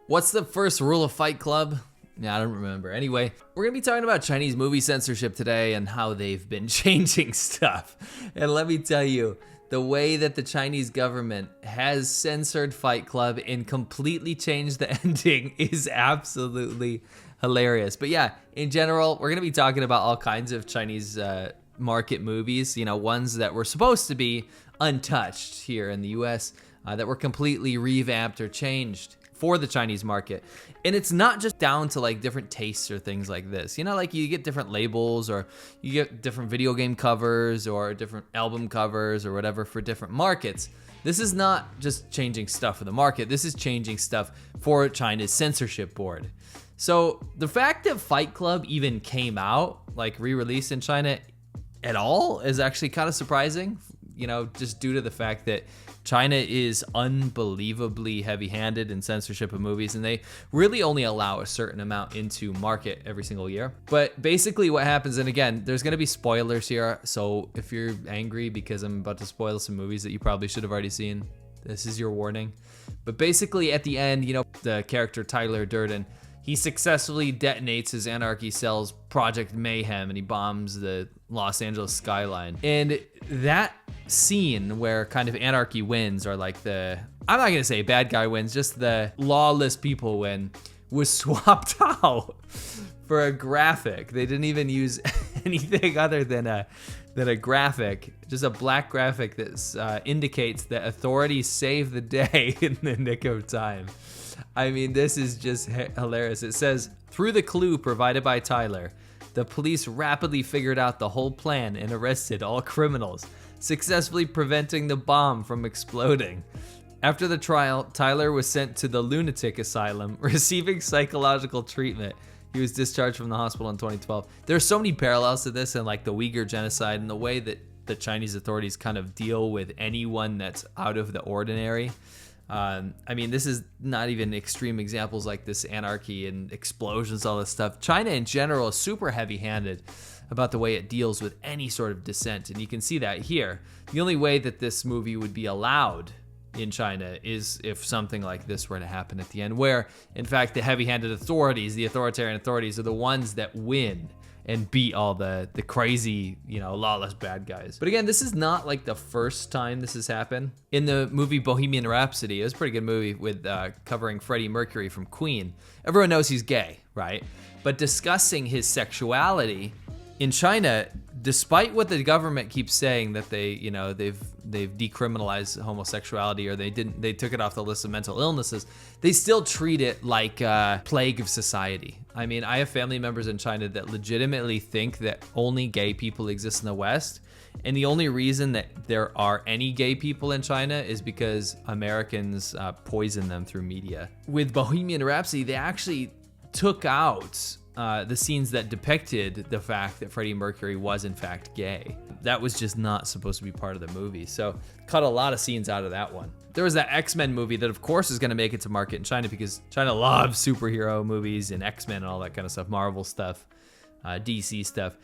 What's the first rule of Fight Club? Yeah, I don't remember. Anyway, we're going to be talking about Chinese movie censorship today and how they've been changing stuff. And let me tell you, the way that the Chinese government has censored Fight Club and completely changed the ending is absolutely hilarious. But yeah, in general, we're going to be talking about all kinds of Chinese market movies, you know, ones that were supposed to be untouched here in the US, that were completely revamped or changed for the Chinese market. And it's not just down to like different tastes or things like this. You know, like you get different labels or you get different video game covers or different album covers or whatever for different markets. This is not just changing stuff for the market. This is changing stuff for China's censorship board. So the fact that Fight Club even came out, like re-released in China at all, is actually kind of surprising, you know, just due to the fact that China is unbelievably heavy-handed in censorship of movies, and they really only allow a certain amount into market every single year. But basically what happens, and again, there's gonna be spoilers here, so if you're angry because I'm about to spoil some movies that you probably should have already seen, this is your warning. But basically at the end, you know, the character Tyler Durden, he successfully detonates his anarchy cell's Project Mayhem, and he bombs the Los Angeles skyline. And that scene where kind of anarchy wins, or like I'm not gonna say bad guy wins, just the lawless people win, was swapped out for a graphic. They didn't even use anything other than a graphic, just a black graphic that indicates that authorities saved the day in the nick of time. I mean, this is just hilarious. It says, through the clue provided by Tyler, the police rapidly figured out the whole plan and arrested all criminals, successfully preventing the bomb from exploding. After the trial, Tyler was sent to the lunatic asylum, receiving psychological treatment. He was discharged from the hospital in 2012. There's so many parallels to this and like the Uyghur genocide and the way that the Chinese authorities kind of deal with anyone that's out of the ordinary. I mean, this is not even extreme examples like this anarchy and explosions, all this stuff. China in general is super heavy-handed about the way it deals with any sort of dissent, and you can see that here. The only way that this movie would be allowed in China is if something like this were to happen at the end, where, in fact, the heavy-handed authorities, the authoritarian authorities, are the ones that win and beat all the crazy, you know, lawless bad guys. But again, this is not like the first time this has happened. In the movie Bohemian Rhapsody, it was a pretty good movie with covering Freddie Mercury from Queen. Everyone knows he's gay, right? But discussing his sexuality in China, despite what the government keeps saying that they've decriminalized homosexuality, or they took it off the list of mental illnesses, they still treat it like a plague of society. I mean, I have family members in China that legitimately think that only gay people exist in the West, and the only reason that there are any gay people in China is because Americans poison them through media. With Bohemian Rhapsody, they actually took out the scenes that depicted the fact that Freddie Mercury was in fact gay. That was just not supposed to be part of the movie. So cut a lot of scenes out of that one. There was that X-Men movie that of course is gonna make it to market in China because China loves superhero movies and X-Men and all that kind of stuff, Marvel stuff, DC stuff.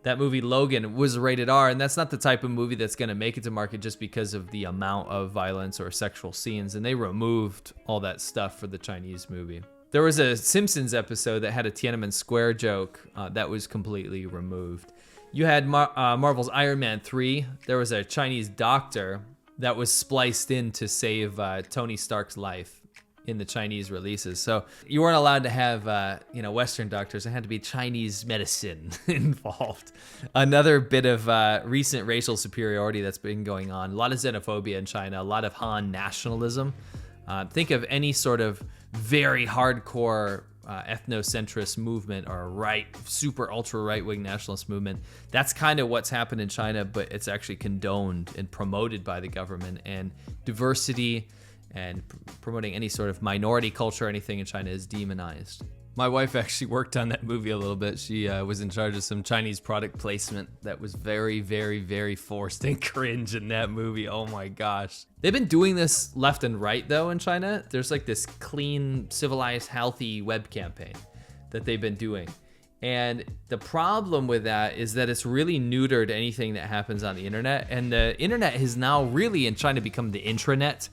That movie Logan was rated R, and that's not the type of movie that's gonna make it to market just because of the amount of violence or sexual scenes, and they removed all that stuff for the Chinese movie. There was a Simpsons episode that had a Tiananmen Square joke that was completely removed. You had Marvel's Iron Man 3. There was a Chinese doctor that was spliced in to save Tony Stark's life in the Chinese releases. So you weren't allowed to have Western doctors. It had to be Chinese medicine involved. Another bit of recent racial superiority that's been going on. A lot of xenophobia in China, a lot of Han nationalism. Think of any sort of very hardcore ethnocentrist movement or super ultra right-wing nationalist movement. That's kind of what's happened in China, but it's actually condoned and promoted by the government. And diversity and promoting any sort of minority culture or anything in China is demonized. My wife actually worked on that movie a little bit. She was in charge of some Chinese product placement that was very, very, very forced and cringe in that movie. Oh my gosh. They've been doing this left and right though in China. There's like this clean, civilized, healthy web campaign that they've been doing. And the problem with that is that it's really neutered anything that happens on the internet. And the internet has now really in China become the intranet.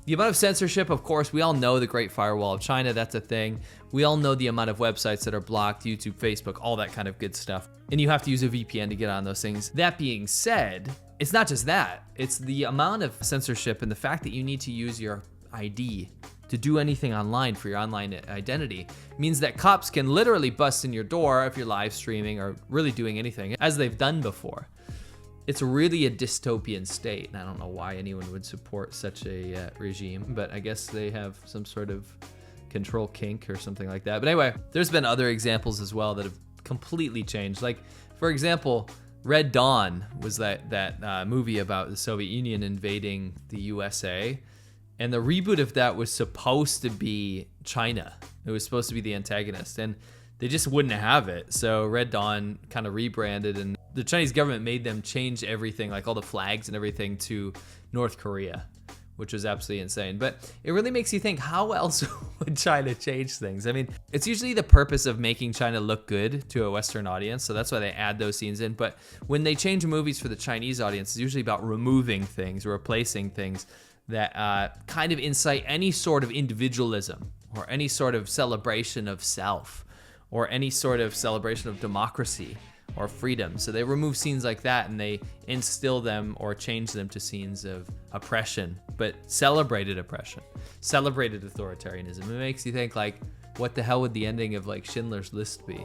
The amount of censorship, of course, we all know the Great Firewall of China, that's a thing. We all know the amount of websites that are blocked, YouTube, Facebook, all that kind of good stuff. And you have to use a VPN to get on those things. That being said, it's not just that. It's the amount of censorship and the fact that you need to use your ID to do anything online for your online identity means that cops can literally bust in your door if you're live streaming or really doing anything, as they've done before. It's really a dystopian state, and I don't know why anyone would support such a regime, but I guess they have some sort of control kink or something like that. But anyway, there's been other examples as well that have completely changed. Like, for example, Red Dawn was that movie about the Soviet Union invading the USA, and the reboot of that was supposed to be China. It was supposed to be the antagonist, and they just wouldn't have it. So Red Dawn kind of rebranded, and the Chinese government made them change everything, like all the flags and everything, to North Korea, which was absolutely insane. But it really makes you think, how else would China change things? I mean, it's usually the purpose of making China look good to a Western audience, so that's why they add those scenes in. But when they change movies for the Chinese audience, it's usually about removing things, replacing things that kind of incite any sort of individualism or any sort of celebration of self or any sort of celebration of democracy or freedom. So they remove scenes like that and they instill them or change them to scenes of oppression, but celebrated oppression, celebrated authoritarianism. It makes you think, like, what the hell would the ending of like Schindler's List be?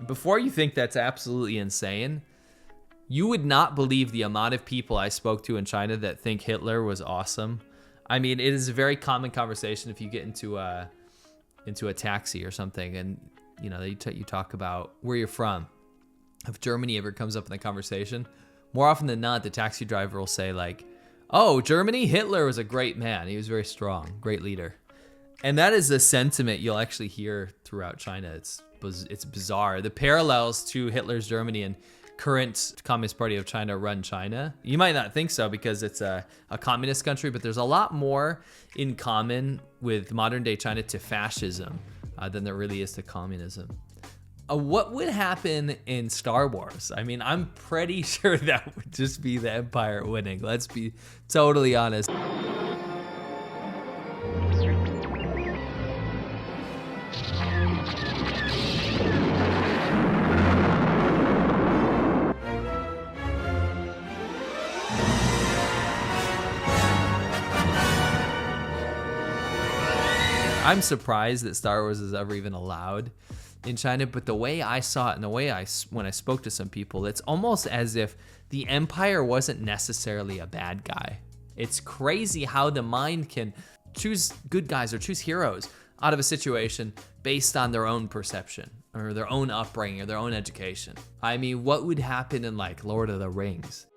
Before you think that's absolutely insane, you would not believe the amount of people I spoke to in China that think Hitler was awesome. I mean, it is a very common conversation if you get into a taxi or something, and you know you talk about where you're from. If Germany ever comes up in the conversation, more often than not, the taxi driver will say like, "Oh, Germany, Hitler was a great man. He was very strong, great leader." And that is a sentiment you'll actually hear throughout China. It's bizarre. The parallels to Hitler's Germany and current Communist Party of China run China. You might not think so because it's a communist country, but there's a lot more in common with modern day China to fascism than there really is to communism. What would happen in Star Wars? I mean, I'm pretty sure that would just be the Empire winning. Let's be totally honest. I'm surprised that Star Wars is ever even allowed in China, but the way I saw it and the way when I spoke to some people, it's almost as if the Empire wasn't necessarily a bad guy. It's crazy how the mind can choose good guys or choose heroes out of a situation based on their own perception or their own upbringing or their own education. I mean, what would happen in like Lord of the Rings?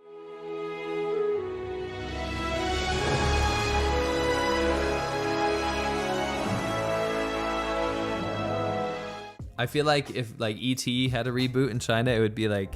I feel like if like E.T. had a reboot in China, it would be like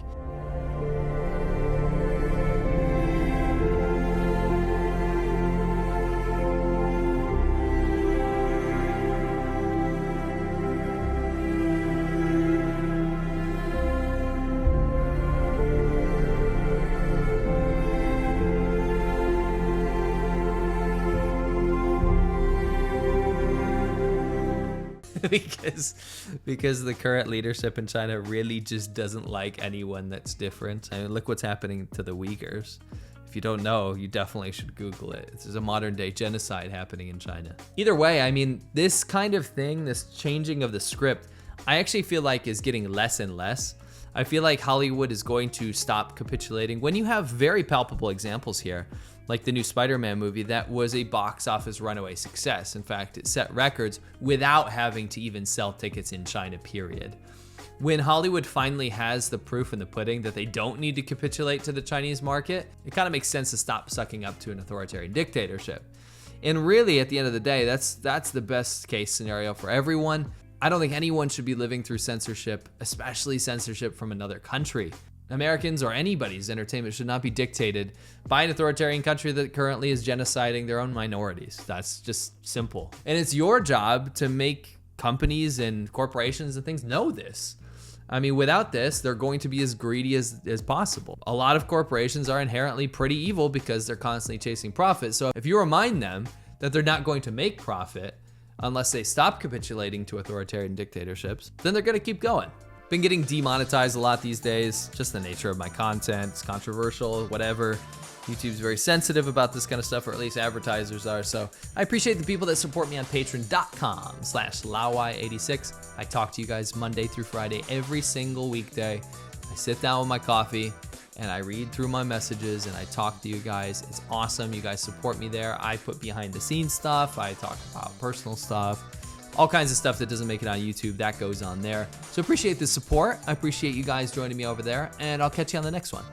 because the current leadership in China really just doesn't like anyone that's different. I mean, look what's happening to the Uyghurs. If you don't know, you definitely should Google it. There's a modern day genocide happening in China. Either way, I mean, this kind of thing, this changing of the script, I actually feel like is getting less and less. I feel like Hollywood is going to stop capitulating when you have very palpable examples here, like the new Spider-Man movie that was a box office runaway success. In fact, it set records without having to even sell tickets in China, period. When Hollywood finally has the proof in the pudding that they don't need to capitulate to the Chinese market, it kind of makes sense to stop sucking up to an authoritarian dictatorship. And really, at the end of the day, that's the best case scenario for everyone. I don't think anyone should be living through censorship, especially censorship from another country. Americans or anybody's entertainment should not be dictated by an authoritarian country that currently is genociding their own minorities. That's just simple. And it's your job to make companies and corporations and things know this. I mean, without this, they're going to be as greedy as possible. A lot of corporations are inherently pretty evil because they're constantly chasing profit. So if you remind them that they're not going to make profit unless they stop capitulating to authoritarian dictatorships, then they're gonna keep going. Been getting demonetized a lot these days, just the nature of my content. It's controversial, whatever. YouTube's very sensitive about this kind of stuff, or at least advertisers are. So I appreciate the people that support me on patreon.com/Laowinner86. I talk to you guys Monday through Friday, every single weekday. I sit down with my coffee and I read through my messages and I talk to you guys. It's awesome. You guys support me there. I put behind the scenes stuff. I talk about personal stuff. All kinds of stuff that doesn't make it on YouTube, that goes on there. So appreciate the support. I appreciate you guys joining me over there, and I'll catch you on the next one.